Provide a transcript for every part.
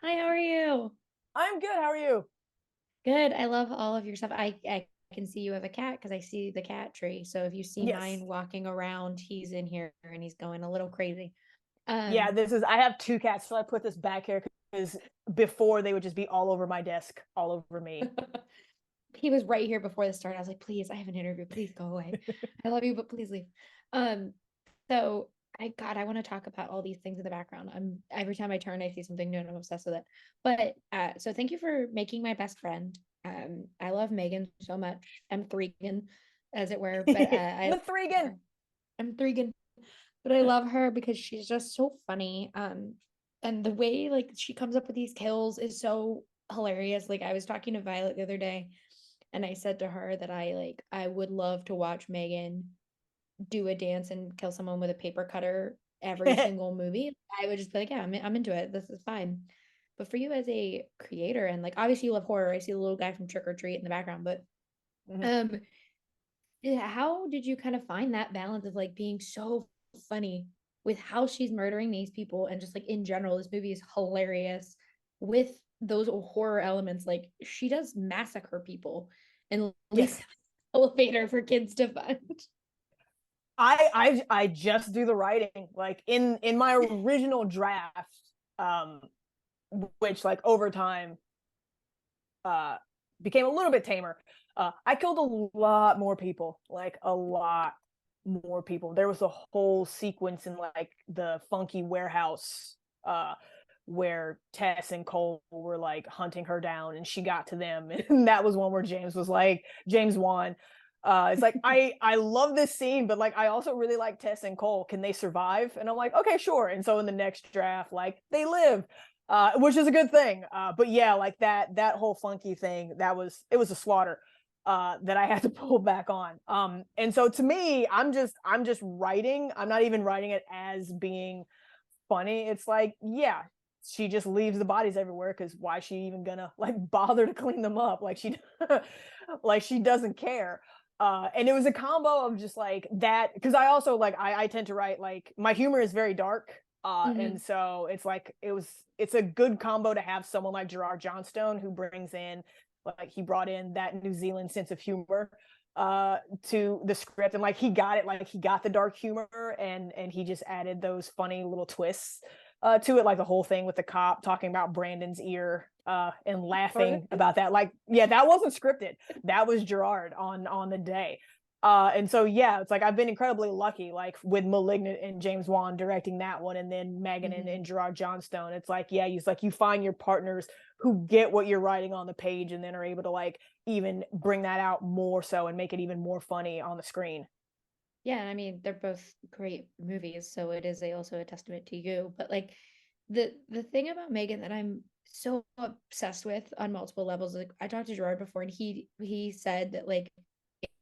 Hi, how are you? I'm good. How are you? Good. I love all of your stuff. I can see you have a cat because I see the cat tree. So if you see Yes. mine walking around, he's in here and he's going a little crazy. Yeah, Um, I have two cats, so I put this back here because before they would just be all over my desk, all over me. he was right here before the start. I was like, please, I have an interview. Please go away. I love you, but please leave. Um, so I want to talk about all these things in the background. I'm every time I turn, I see something new and I'm obsessed with it. But so thank you for making my best friend. I love Megan so much. M3GAN, as it were, but I M3GAN. M3GAN, but I love her because she's just so funny. And the way like she comes up with these kills is so hilarious. Like I was talking to Violet the other day and I said to her that I would love to watch Megan do a dance and kill someone with a paper cutter every single movie. I would just be like, yeah, I'm into it. This is fine. But for you as a creator and like obviously you love horror. I see the little guy from Trick or Treat in the background, but Mhm. um yeah, how did you kind of find that balance of like being so funny with how she's murdering these people and just like in general, this movie is hilarious with those horror elements. Like she does massacre people and leaves Yes. elevator for kids to find. I just do the writing. Like in my original draft, um, which like over time uh became a little bit tamer. I killed a lot more people, like a lot more people. There was a whole sequence in like the funky warehouse where Tess and Cole were like hunting her down and she got to them. And that was one where James was like, James won. It's like I love this scene, but like I also really like Tess and Cole. Can they survive? And I'm like, okay, sure. And so in the next draft, like they live, which is a good thing. But yeah, like that whole funky thing, it was a slaughter that I had to pull back on. And so to me, I'm just writing. I'm not even writing it as being funny. It's like, yeah, she just leaves the bodies everywhere because why is she even gonna like bother to clean them up? Like she like she doesn't care. And it was a combo of just like that because I also like I tend to write like my humor is very dark. And Mhm. so it's like it's a good combo to have someone like Gerard Johnstone who brings in like he brought in that New Zealand sense of humor to the script and like he got it, like he got the dark humor and he just added those funny little twists to it, like the whole thing with the cop talking about Brandon's ear and Part of laughing it. about that. Like, yeah, that wasn't scripted. That was Gerard on the day. And so yeah, it's like I've been incredibly lucky, like with *Malignant* and James Wan directing that one, and then Megan Mhm. and Gerard Johnstone. It's like yeah, he's like you find your partners who get what you're writing on the page, and then are able to like even bring that out more so and make it even more funny on the screen. Yeah, I mean, they're both great movies, so it is also a testament to you. But like the thing about Megan that I'm so obsessed with on multiple levels, like I talked to Gerard before and he said that like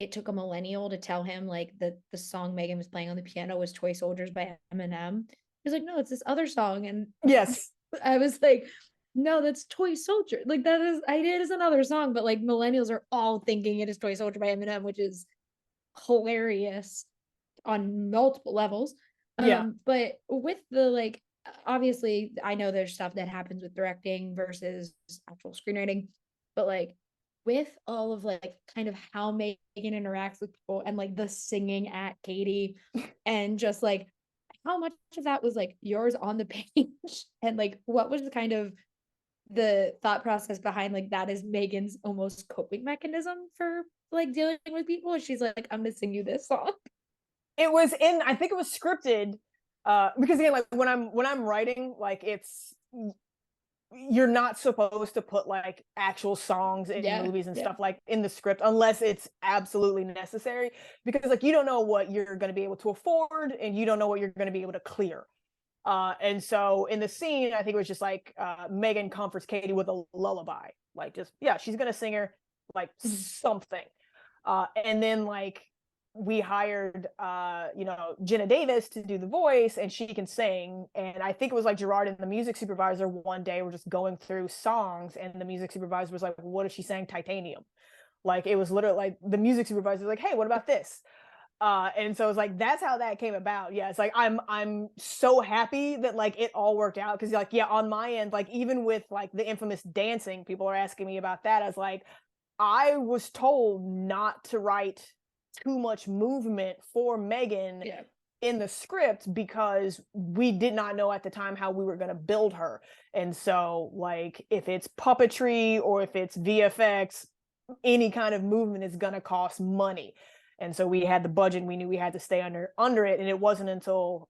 it took a millennial to tell him like that the song Megan was playing on the piano was Toy Soldiers by Eminem. He's like, no, it's this other song. And Yes. I was like, no, that's Toy Soldier. Like that is I it is another song, but like millennials are all thinking it is Toy Soldier by Eminem, which is hilarious on multiple levels. Yeah. But with the like, obviously, I know there's stuff that happens with directing versus actual screenwriting, but like with all of like kind of how Megan interacts with people and like the singing at Katie and just like how much of that was like yours on the page and like what was the kind of the thought process behind like that is Megan's almost coping mechanism for like dealing with people. She's like, I'm gonna sing you this song. It was in I think it was scripted because again like when I'm writing like it's you're not supposed to put like actual songs in Yeah, movies and yeah. stuff like in the script unless it's absolutely necessary because like you don't know what you're going to be able to afford and you don't know what you're going to be able to clear. And so in the scene, I think it was just like Megan comforts Katie with a lullaby. Like, just, yeah, she's going to sing her like Mhm. something. And then, like, we hired, Jenna Davis to do the voice, and she can sing. And I think it was like Gerard and the music supervisor one day were just going through songs, and the music supervisor was like, what if she sang Titanium? Like, it was literally like the music supervisor was like, hey, what about this? And so it's like that's how that came about. Yeah, it's like I'm so happy that like it all worked out, because like, yeah, on my end, like even with like the infamous dancing, people are asking me about that. I was like, I was told not to write too much movement for M3GAN Yeah. in the script, because we did not know at the time how we were going to build her. And so like if it's puppetry or if it's VFX, any kind of movement is going to cost money. And so we had the budget, and we knew we had to stay under it. And it wasn't until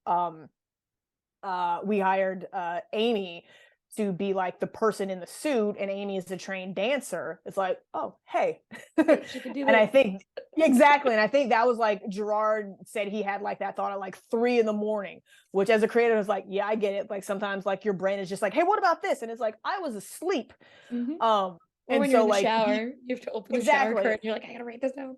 we hired Amy to be like the person in the suit, and Amy is a trained dancer. It's like, oh, hey. She could do And I that. think exactly, and I think that was like Gerard said he had like that thought at like 3 a.m, which as a creator was like, yeah, I get it. Like sometimes like your brain is just like, hey, what about this? And it's like, I was asleep. Or And when you're so in the like shower, you have to open the shower exactly. curtain. You're like, I gotta write this down.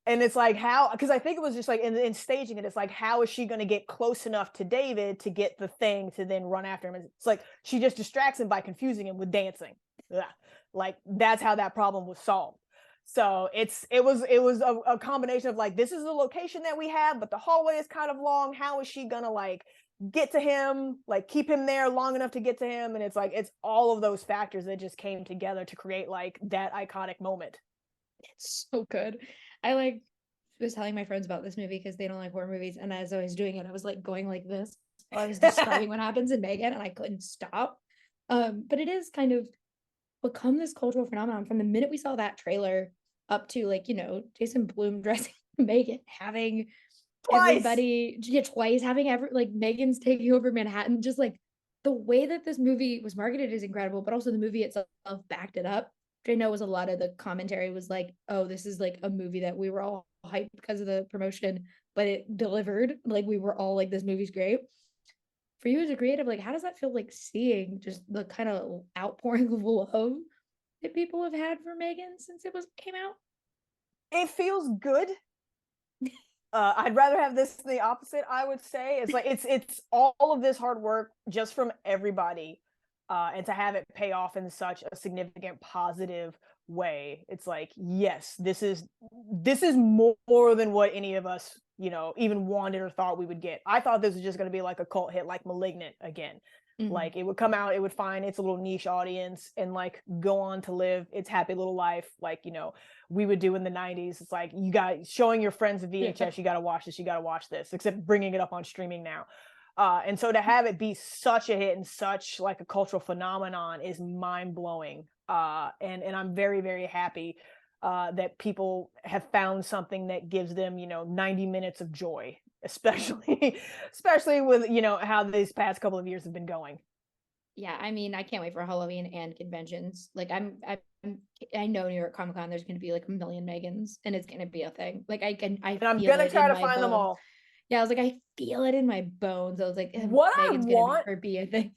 And it's like, how, because I think it was just like in staging it, it's like, how is she going to get close enough to David to get the thing to then run after him? It's like she just distracts him by confusing him with dancing. Yeah. Like that's how that problem was solved. So it was a combination of like, this is the location that we have, but the hallway is kind of long. How is she gonna like get to him, like keep him there long enough to get to him? And it's like, it's all of those factors that just came together to create like that iconic moment. It's so good. I like was telling my friends about this movie because they don't like horror movies, and as I was doing it, I was like going like this while I was describing what happens in M3GAN, and I couldn't stop. But it is kind of become this cultural phenomenon from the minute we saw that trailer up to like, Jason Blum dressing M3GAN, having Twice. everybody, yeah, twice, having like M3GAN's taking over Manhattan. Just like the way that this movie was marketed is incredible, but also the movie itself backed it up. Which I know was a lot of the commentary was like, oh, this is like a movie that we were all hyped because of the promotion, but it delivered. Like we were all like, this movie's great. For you as a creative, like how does that feel, like seeing just the kind of outpouring of love that people have had for M3GAN since it was came out? It feels good. I'd rather have this the opposite. I would say it's like it's all of this hard work just from everybody, and to have it pay off in such a significant positive way. It's like, yes, this is more than what any of us even wanted or thought we would get. I thought this was just going to be like a cult hit, like Malignant again. Mm-hmm. Like it would come out, it would find its a little niche audience and like go on to live its happy little life, like we would do in the 90s. It's like you got showing your friends the VHS, yeah. You got to watch this, you got to watch this, except bringing it up on streaming now. And so to have it be such a hit and such like a cultural phenomenon is mind-blowing. And I'm very, very happy that people have found something that gives them 90 minutes of joy, especially with how these past couple of years have been going. Yeah, I mean, I can't wait for Halloween and conventions. Like I know New York Comic Con, there's going to be like a million M3GANs, and it's going to be a thing. Like and I'm gonna try to find them all. Yeah, I was like, I feel it in my bones. I was like, what M3GAN's going to be a thing.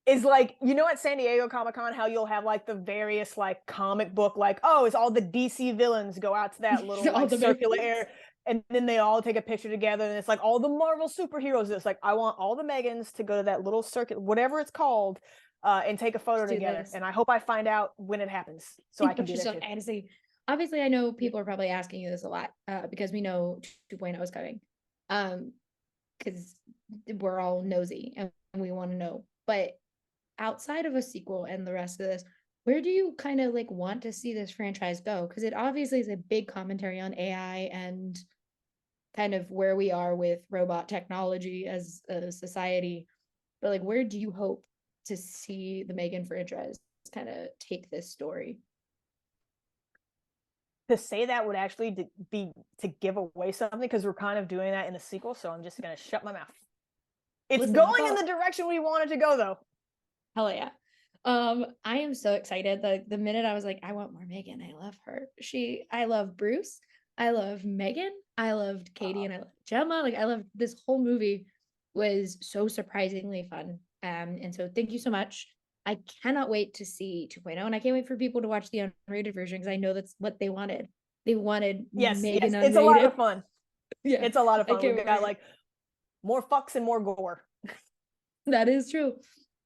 Is like, at San Diego Comic-Con, how you'll have like the various like comic book, like, oh, it's all the DC villains go out to that little like circular area, and then they all take a picture together, and it's like all the Marvel superheroes. It's like, I want all the M3GANs to go to that little circuit, whatever it's called, and take a photo together. And I hope I find out when it happens so I can do that too. Obviously, I know people are probably asking you this a lot because we know 2.0 is coming, because we're all nosy and we want to know. But outside of a sequel and the rest of this, where do you kind of like want to see this franchise go? Because it obviously is a big commentary on AI and kind of where we are with robot technology as a society. But like, where do you hope to see the M3GAN franchise kind of take this story? To say that would actually be to give away something, because we're kind of doing that in the sequel. So I'm just going to shut my mouth. It's going in the direction we wanted to go, though. Hell yeah. I am so excited. The minute I was like, I want more M3GAN, I love her. I love Bruce. I love M3GAN. I loved Katie and I loved Gemma. Like I loved this whole movie was so surprisingly fun. And so thank you so much. I cannot wait to see 2.0, and I can't wait for people to watch the unrated version because I know that's what they wanted. They wanted yes, M3GAN yes. unrated. It's a lot of fun. Yeah, it's a lot of fun. We've got like more fucks and more gore. That is true.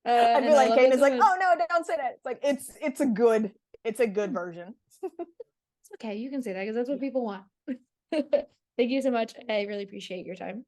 I feel like Kaden is like, oh no, don't say that. It's like it's a good version. It's okay, you can say that because that's what people want. Thank you so much. I really appreciate your time.